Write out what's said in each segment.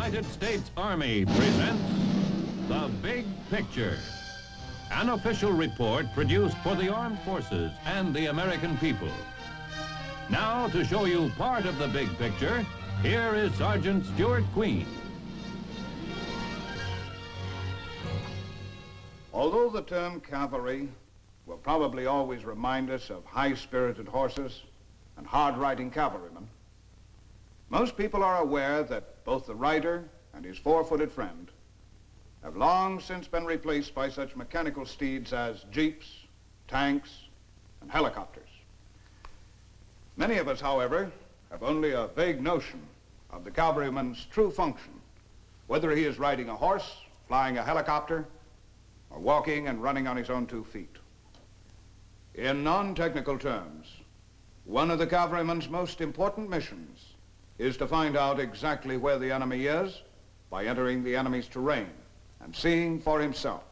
United States Army presents The Big Picture, an official report produced for the armed forces and the American people. Now, to show you part of the big picture, here is Sergeant Stuart Queen. Although the term cavalry will probably always remind us of high-spirited horses and hard-riding cavalrymen, most people are aware that both the rider and his four-footed friend have long since been replaced by such mechanical steeds as jeeps, tanks, and helicopters. Many of us, however, have only a vague notion of the cavalryman's true function, whether he is riding a horse, flying a helicopter, or walking and running on his own 2 feet. In non-technical terms, one of the cavalryman's most important missions is to find out exactly where the enemy is by entering the enemy's terrain and seeing for himself,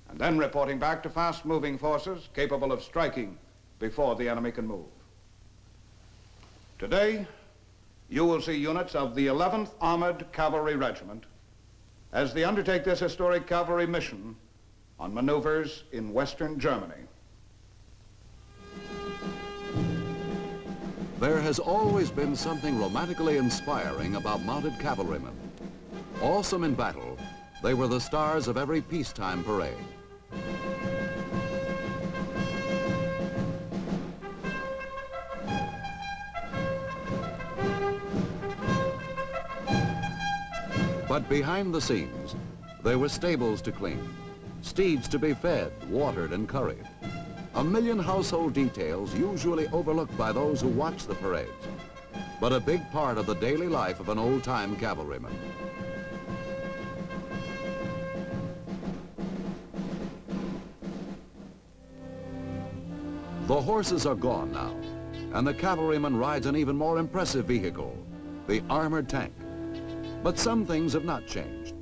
and then reporting back to fast-moving forces capable of striking before the enemy can move. Today, you will see units of the 11th Armored Cavalry Regiment as they undertake this historic cavalry mission on maneuvers in Western Germany. There has always been something romantically inspiring about mounted cavalrymen. Awesome in battle, they were the stars of every peacetime parade. But behind the scenes, there were stables to clean, steeds to be fed, watered, and curried. A million household details usually overlooked by those who watch the parades, but a big part of the daily life of an old-time cavalryman. The horses are gone now, and the cavalryman rides an even more impressive vehicle, the armored tank. But some things have not changed.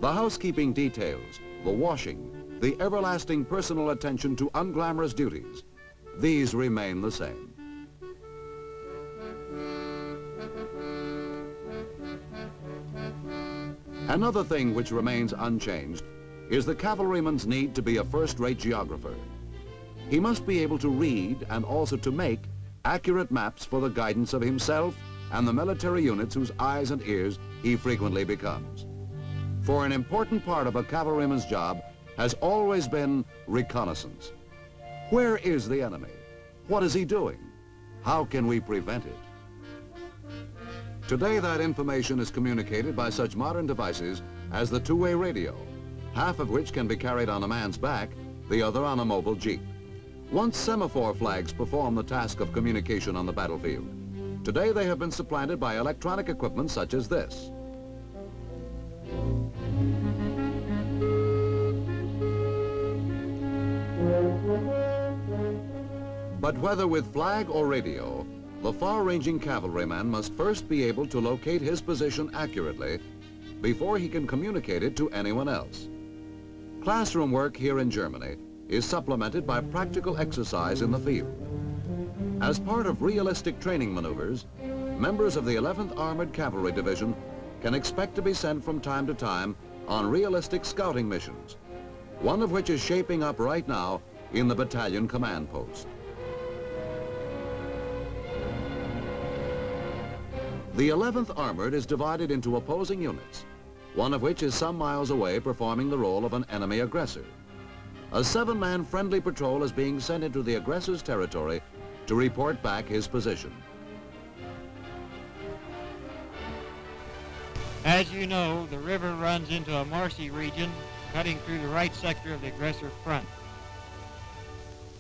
The housekeeping details, the washing, the everlasting personal attention to unglamorous duties, these remain the same. Another thing which remains unchanged is the cavalryman's need to be a first-rate geographer. He must be able to read and also to make accurate maps for the guidance of himself and the military units whose eyes and ears he frequently becomes. For an important part of a cavalryman's job has always been reconnaissance. Where is the enemy? What is he doing? How can we prevent it? Today that information is communicated by such modern devices as the two-way radio, half of which can be carried on a man's back, the other on a mobile jeep. Once semaphore flags performed the task of communication on the battlefield. Today they have been supplanted by electronic equipment such as this. But whether with flag or radio, the far-ranging cavalryman must first be able to locate his position accurately before he can communicate it to anyone else. Classroom work here in Germany is supplemented by practical exercise in the field. As part of realistic training maneuvers, members of the 11th Armored Cavalry Division can expect to be sent from time to time on realistic scouting missions, one of which is shaping up right now in the battalion command post. The 11th Armored is divided into opposing units, one of which is some miles away performing the role of an enemy aggressor. A 7-man friendly patrol is being sent into the aggressor's territory to report back his position. As you know, the river runs into a marshy region, cutting through the right sector of the aggressor front.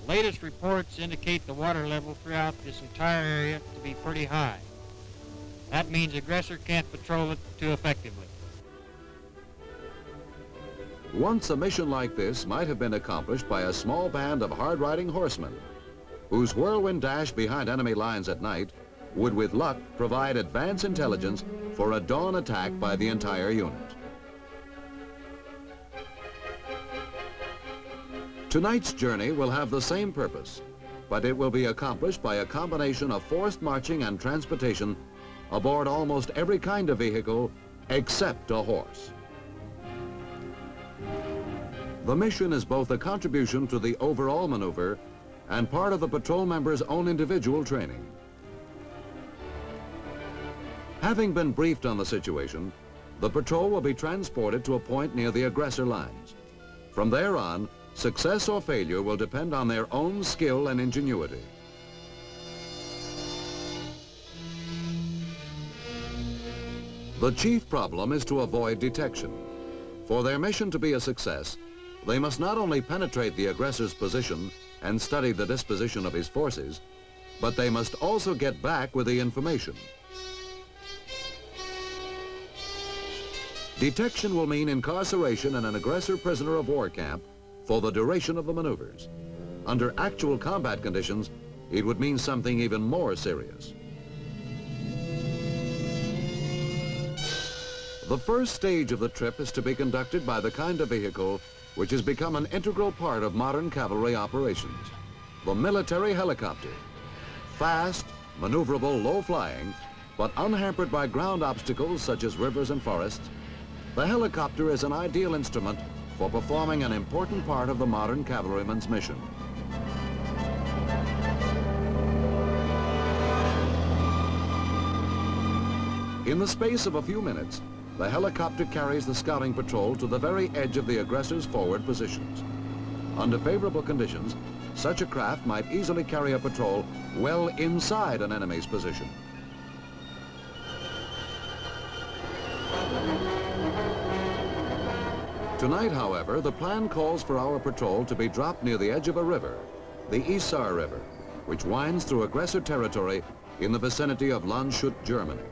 Latest reports indicate the water level throughout this entire area to be pretty high. That means the aggressor can't patrol it too effectively. Once a mission like this might have been accomplished by a small band of hard-riding horsemen, whose whirlwind dash behind enemy lines at night would, with luck, provide advance intelligence for a dawn attack by the entire unit. Tonight's journey will have the same purpose, but it will be accomplished by a combination of forced marching and transportation aboard almost every kind of vehicle except a horse. The mission is both a contribution to the overall maneuver and part of the patrol member's own individual training. Having been briefed on the situation, the patrol will be transported to a point near the aggressor lines. From there on, success or failure will depend on their own skill and ingenuity. The chief problem is to avoid detection. For their mission to be a success, they must not only penetrate the aggressor's position and study the disposition of his forces, but they must also get back with the information. Detection will mean incarceration in an aggressor prisoner of war camp for the duration of the maneuvers. Under actual combat conditions, it would mean something even more serious. The first stage of the trip is to be conducted by the kind of vehicle which has become an integral part of modern cavalry operations, the military helicopter. Fast, maneuverable, low-flying, but unhampered by ground obstacles such as rivers and forests, the helicopter is an ideal instrument for performing an important part of the modern cavalryman's mission. In the space of a few minutes, the helicopter carries the scouting patrol to the very edge of the aggressor's forward positions. Under favorable conditions, such a craft might easily carry a patrol well inside an enemy's position. Tonight, however, the plan calls for our patrol to be dropped near the edge of a river, the Isar River, which winds through aggressor territory in the vicinity of Landshut, Germany.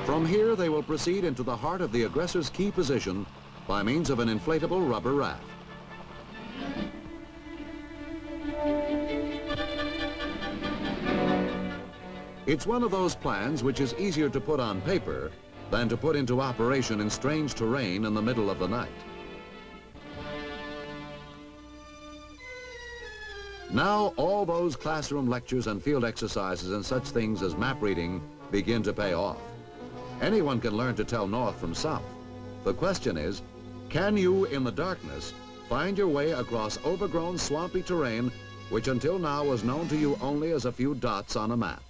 From here, they will proceed into the heart of the aggressor's key position by means of an inflatable rubber raft. It's one of those plans which is easier to put on paper than to put into operation in strange terrain in the middle of the night. Now all those classroom lectures and field exercises and such things as map reading begin to pay off. Anyone can learn to tell north from south. The question is, can you, in the darkness, find your way across overgrown swampy terrain which until now was known to you only as a few dots on a map?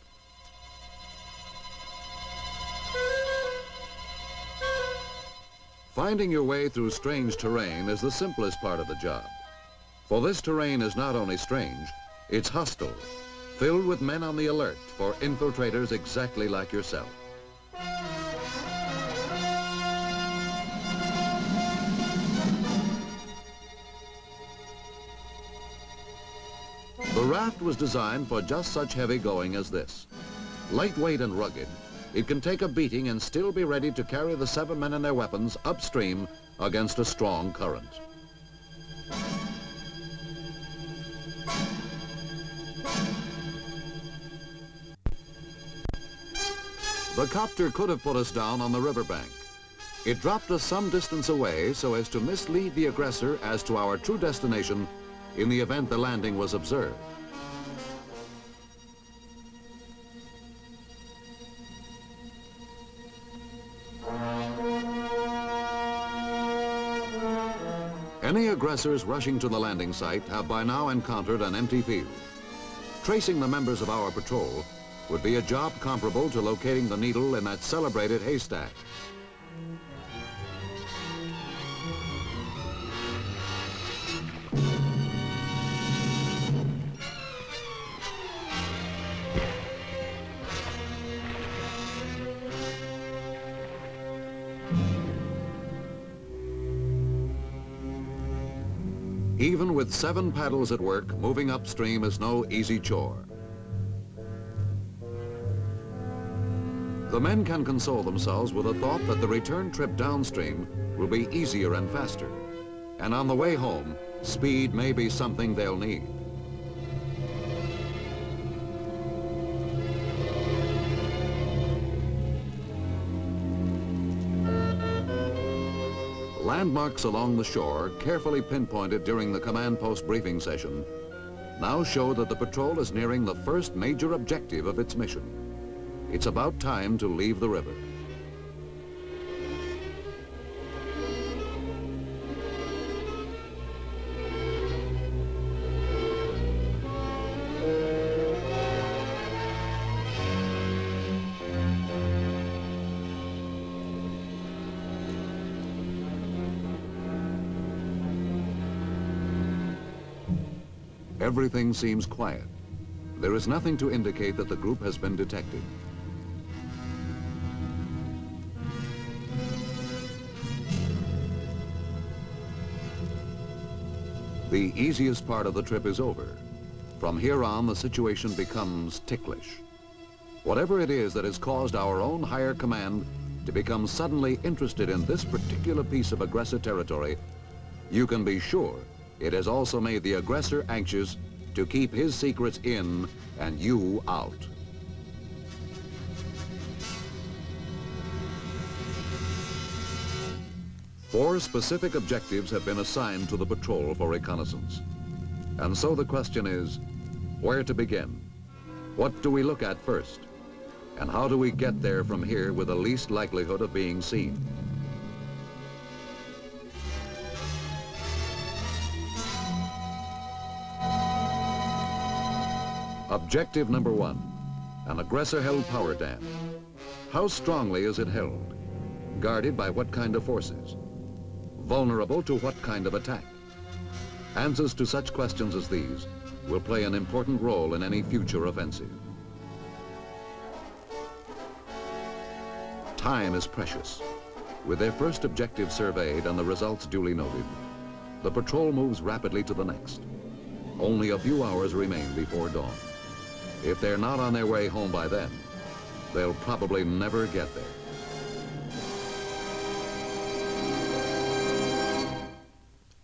Finding your way through strange terrain is the simplest part of the job. For this terrain is not only strange, it's hostile, filled with men on the alert for infiltrators exactly like yourself. The raft was designed for just such heavy going as this. Lightweight and rugged, it can take a beating and still be ready to carry the 7 men and their weapons upstream against a strong current. The copter could have put us down on the riverbank. It dropped us some distance away so as to mislead the aggressor as to our true destination in the event the landing was observed. Any aggressors rushing to the landing site have by now encountered an empty field. Tracing the members of our patrol would be a job comparable to locating the needle in that celebrated haystack. Even with 7 paddles at work, moving upstream is no easy chore. The men can console themselves with the thought that the return trip downstream will be easier and faster. And on the way home, speed may be something they'll need. Landmarks along the shore, carefully pinpointed during the command post briefing session, now show that the patrol is nearing the first major objective of its mission. It's about time to leave the river. Everything seems quiet. There is nothing to indicate that the group has been detected. The easiest part of the trip is over. From here on, the situation becomes ticklish. Whatever it is that has caused our own higher command to become suddenly interested in this particular piece of aggressor territory, you can be sure it has also made the aggressor anxious to keep his secrets in and you out. Four specific objectives have been assigned to the patrol for reconnaissance. And so the question is, where to begin? What do we look at first? And how do we get there from here with the least likelihood of being seen? Objective number one, an aggressor-held power dam. How strongly is it held? Guarded by what kind of forces? Vulnerable to what kind of attack? Answers to such questions as these will play an important role in any future offensive. Time is precious. With their first objective surveyed and the results duly noted, the patrol moves rapidly to the next. Only a few hours remain before dawn. If they're not on their way home by then, they'll probably never get there.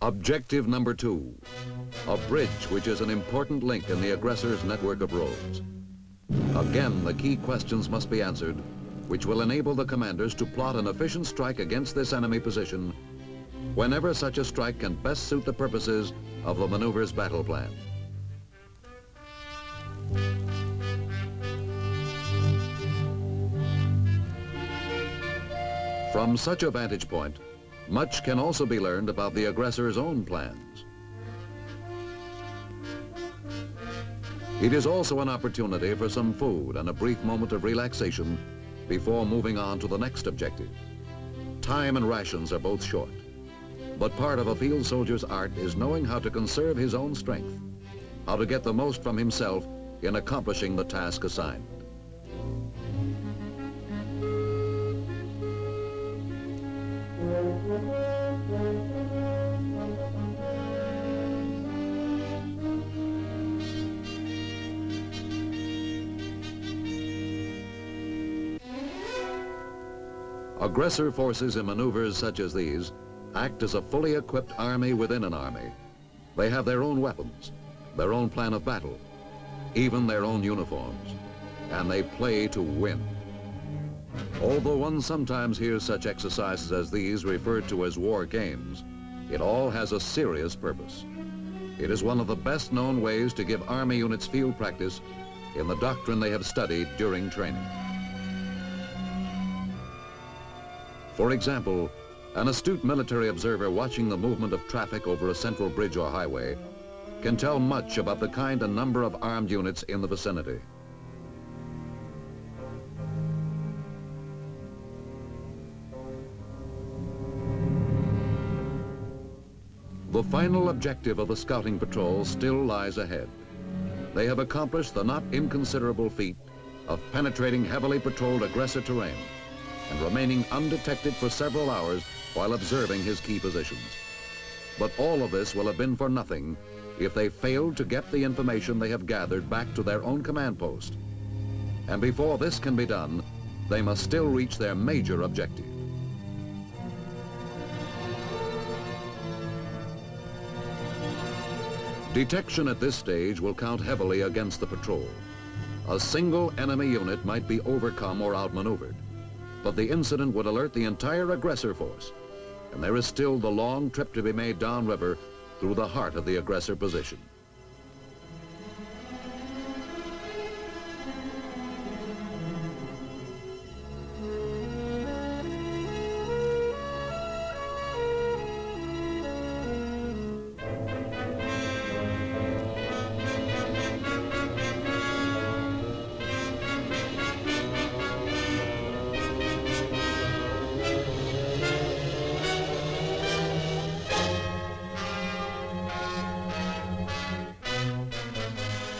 Objective number two, a bridge which is an important link in the aggressor's network of roads. Again, the key questions must be answered, which will enable the commanders to plot an efficient strike against this enemy position whenever such a strike can best suit the purposes of the maneuver's battle plan. From such a vantage point, much can also be learned about the aggressor's own plans. It is also an opportunity for some food and a brief moment of relaxation before moving on to the next objective. Time and rations are both short, but part of a field soldier's art is knowing how to conserve his own strength, how to get the most from himself in accomplishing the task assigned. Aggressor forces in maneuvers such as these act as a fully equipped army within an army. They have their own weapons, their own plan of battle, even their own uniforms, and they play to win. Although one sometimes hears such exercises as these referred to as war games, it all has a serious purpose. It is one of the best known ways to give Army units field practice in the doctrine they have studied during training. For example, an astute military observer watching the movement of traffic over a central bridge or highway can tell much about the kind and number of armed units in the vicinity. The final objective of the scouting patrol still lies ahead. They have accomplished the not inconsiderable feat of penetrating heavily patrolled aggressor terrain and remaining undetected for several hours while observing his key positions. But all of this will have been for nothing if they failed to get the information they have gathered back to their own command post. And before this can be done, they must still reach their major objective. Detection at this stage will count heavily against the patrol. A single enemy unit might be overcome or outmaneuvered, but the incident would alert the entire aggressor force, and there is still the long trip to be made downriver through the heart of the aggressor position.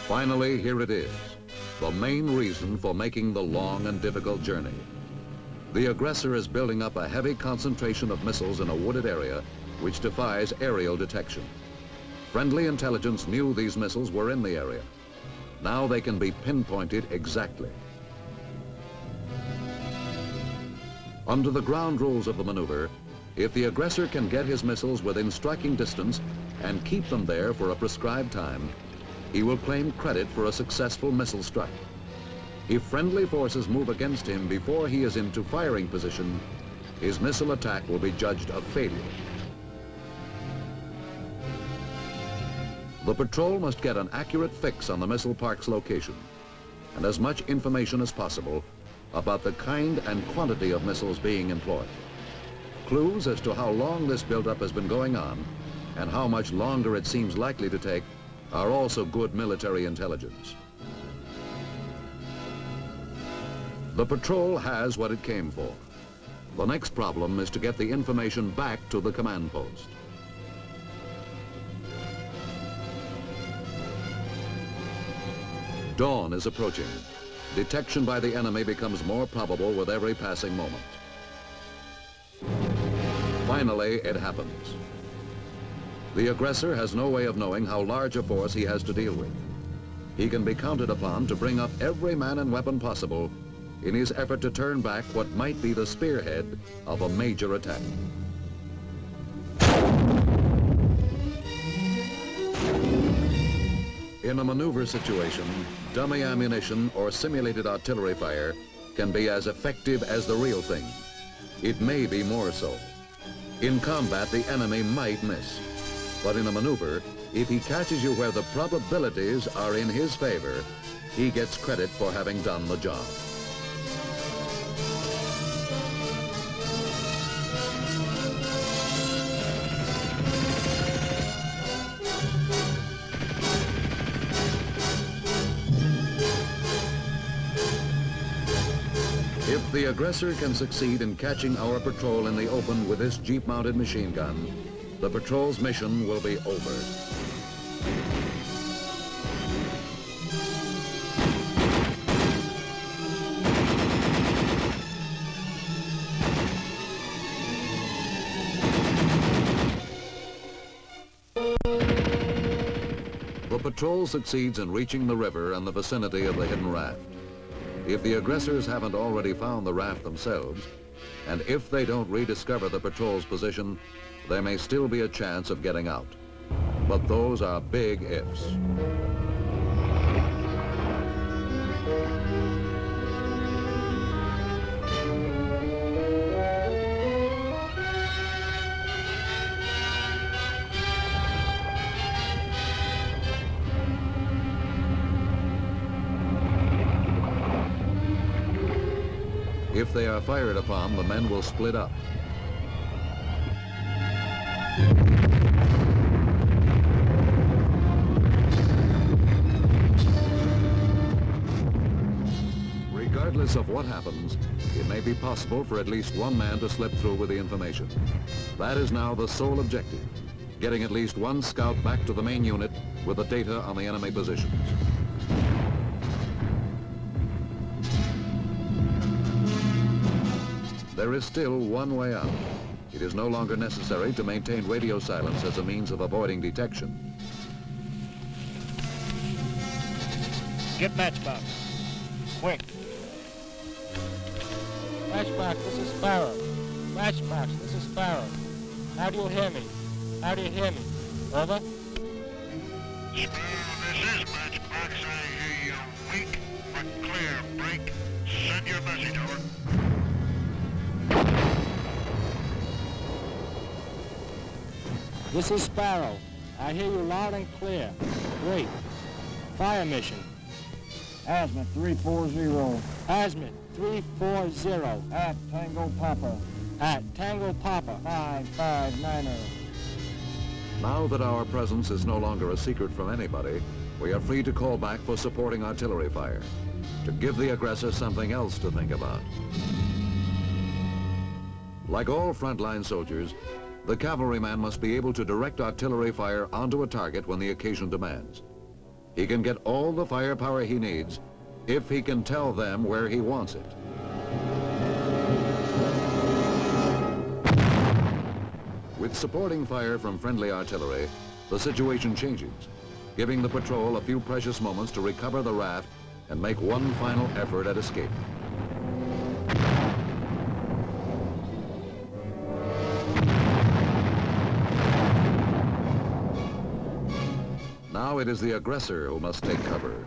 Finally, here it is, the main reason for making the long and difficult journey. The aggressor is building up a heavy concentration of missiles in a wooded area which defies aerial detection. Friendly intelligence knew these missiles were in the area. Now they can be pinpointed exactly. Under the ground rules of the maneuver, if the aggressor can get his missiles within striking distance and keep them there for a prescribed time, he will claim credit for a successful missile strike. If friendly forces move against him before he is into firing position, his missile attack will be judged a failure. The patrol must get an accurate fix on the missile park's location and as much information as possible about the kind and quantity of missiles being employed. Clues as to how long this buildup has been going on and how much longer it seems likely to take are also good military intelligence. The patrol has what it came for. The next problem is to get the information back to the command post. Dawn is approaching. Detection by the enemy becomes more probable with every passing moment. Finally, it happens. The aggressor has no way of knowing how large a force he has to deal with. He can be counted upon to bring up every man and weapon possible in his effort to turn back what might be the spearhead of a major attack. In a maneuver situation, dummy ammunition or simulated artillery fire can be as effective as the real thing. It may be more so. In combat, the enemy might miss. But in a maneuver, if he catches you where the probabilities are in his favor, he gets credit for having done the job. If the aggressor can succeed in catching our patrol in the open with this jeep-mounted machine gun, the patrol's mission will be over. The patrol succeeds in reaching the river and the vicinity of the hidden raft. If the aggressors haven't already found the raft themselves, and if they don't rediscover the patrol's position, there may still be a chance of getting out. But those are big ifs. If they are fired upon, the men will split up. Regardless of what happens, it may be possible for at least one man to slip through with the information. That is now the sole objective, getting at least one scout back to the main unit with the data on the enemy positions. There is still one way out. It is no longer necessary to maintain radio silence as a means of avoiding detection. Get matchbox. Quick. Matchbox, this is Sparrow. Matchbox, this is Sparrow. How do you hear me? How do you hear me? Over? Sparrow, this is Matchbox. I hear you weak, but clear. Break. Send your message over. This is Sparrow. I hear you loud and clear. Great. Fire mission. Azimuth 340. Azimuth 340. At Tango Papa. At Tango Papa. 559er. Now that our presence is no longer a secret from anybody, we are free to call back for supporting artillery fire, to give the aggressor something else to think about. Like all frontline soldiers, the cavalryman must be able to direct artillery fire onto a target when the occasion demands. He can get all the firepower he needs if he can tell them where he wants it. With supporting fire from friendly artillery, the situation changes, giving the patrol a few precious moments to recover the raft and make one final effort at escape. Now it is the aggressor who must take cover.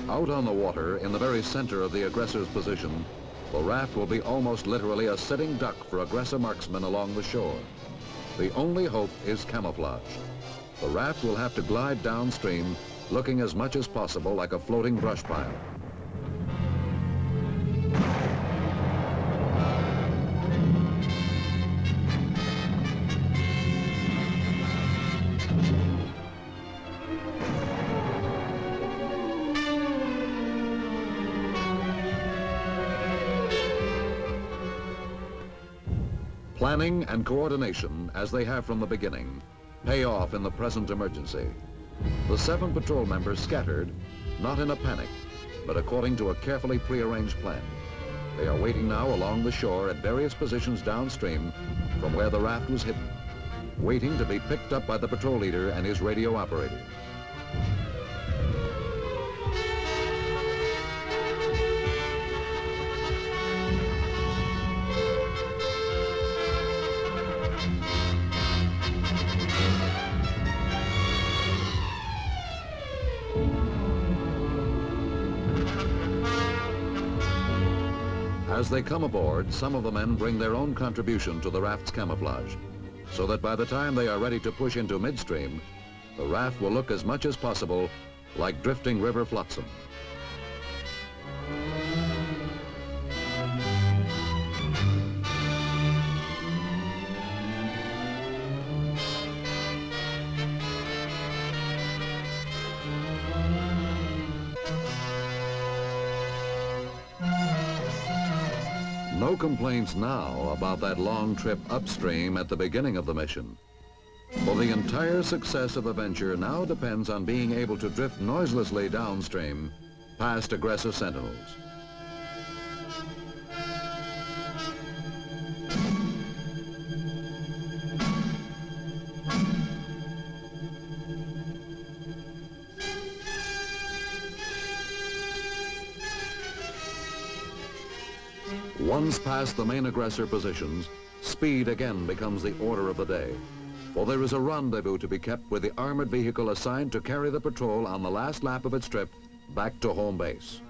Out on the water, in the very center of the aggressor's position, the raft will be almost literally a sitting duck for aggressor marksmen along the shore. The only hope is camouflage. The raft will have to glide downstream, looking as much as possible like a floating brush pile. Planning and coordination, as they have from the beginning, pay off in the present emergency. The 7 patrol members scattered, not in a panic, but according to a carefully prearranged plan. They are waiting now along the shore at various positions downstream from where the raft was hidden, waiting to be picked up by the patrol leader and his radio operator. As they come aboard, some of the men bring their own contribution to the raft's camouflage, so that by the time they are ready to push into midstream, the raft will look as much as possible like drifting river flotsam. No complaints now about that long trip upstream at the beginning of the mission. For the entire success of the venture now depends on being able to drift noiselessly downstream past aggressive sentinels. Once past the main aggressor positions, speed again becomes the order of the day. For there is a rendezvous to be kept with the armored vehicle assigned to carry the patrol on the last lap of its trip back to home base.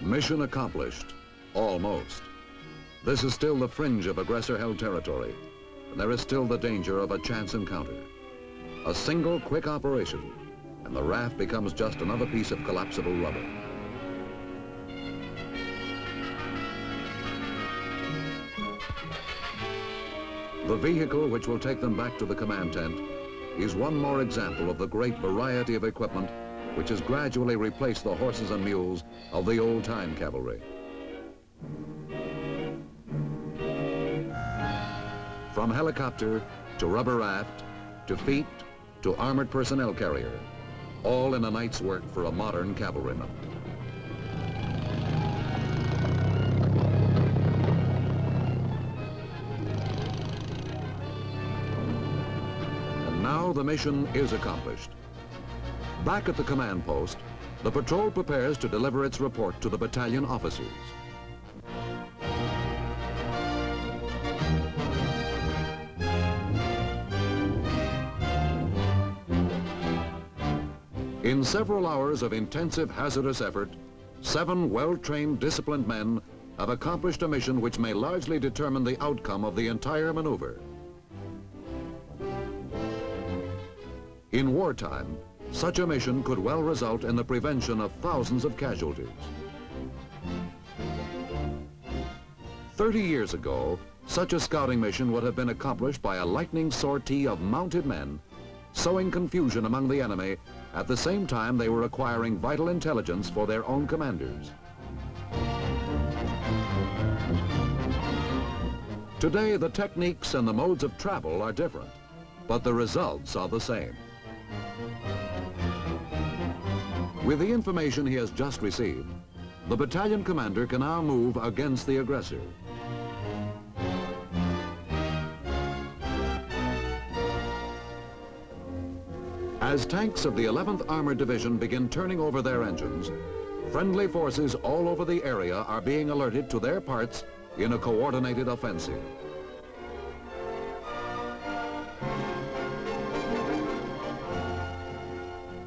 Mission accomplished, almost. This is still the fringe of aggressor-held territory, and there is still the danger of a chance encounter. A single quick operation, and the raft becomes just another piece of collapsible rubble. The vehicle which will take them back to the command tent is one more example of the great variety of equipment which has gradually replaced the horses and mules of the old-time cavalry. From helicopter to rubber raft to feet to armored personnel carrier, all in a night's work for a modern cavalryman. now the mission is accomplished. Back at the command post, the patrol prepares to deliver its report to the battalion officers. In several hours of intensive hazardous effort, 7 well-trained, disciplined men have accomplished a mission which may largely determine the outcome of the entire maneuver. In wartime, such a mission could well result in the prevention of thousands of casualties. 30 years ago, such a scouting mission would have been accomplished by a lightning sortie of mounted men, sowing confusion among the enemy at the same time they were acquiring vital intelligence for their own commanders. Today, the techniques and the modes of travel are different, but the results are the same. With the information he has just received, the battalion commander can now move against the aggressor. As tanks of the 11th Armored Division begin turning over their engines, friendly forces all over the area are being alerted to their parts in a coordinated offensive.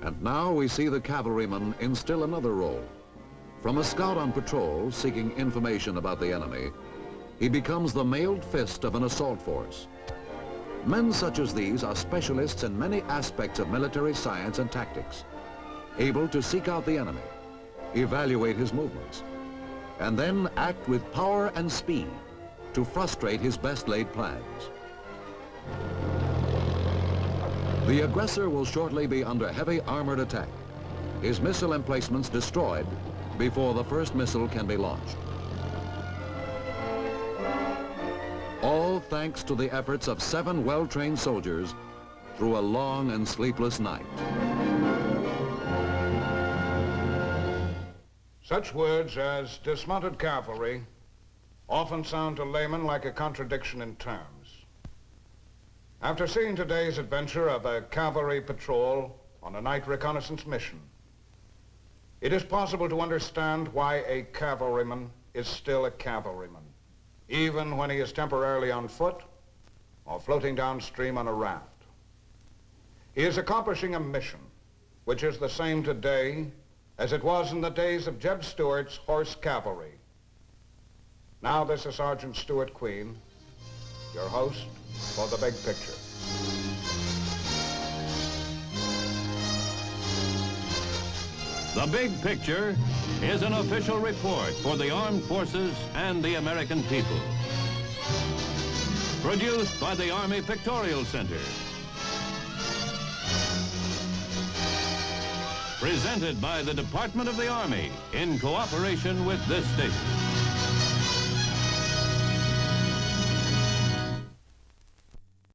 And now we see the cavalryman in still another role. From a scout on patrol seeking information about the enemy, he becomes the mailed fist of an assault force. Men such as these are specialists in many aspects of military science and tactics, able to seek out the enemy, evaluate his movements, and then act with power and speed to frustrate his best laid plans. The aggressor will shortly be under heavy armored attack, his missile emplacements destroyed before the first missile can be launched. All thanks to the efforts of 7 well-trained soldiers through a long and sleepless night. Such words as dismounted cavalry often sound to laymen like a contradiction in terms. After seeing today's adventure of a cavalry patrol on a night reconnaissance mission, it is possible to understand why a cavalryman is still a cavalryman, even when he is temporarily on foot or floating downstream on a raft. He is accomplishing a mission which is the same today as it was in the days of Jeb Stuart's horse cavalry. Now this is Sergeant Stuart Queen, your host for The Big Picture. The Big Picture is an official report for the armed forces and the American people. Produced by the Army Pictorial Center. Presented by the Department of the Army in cooperation with this station.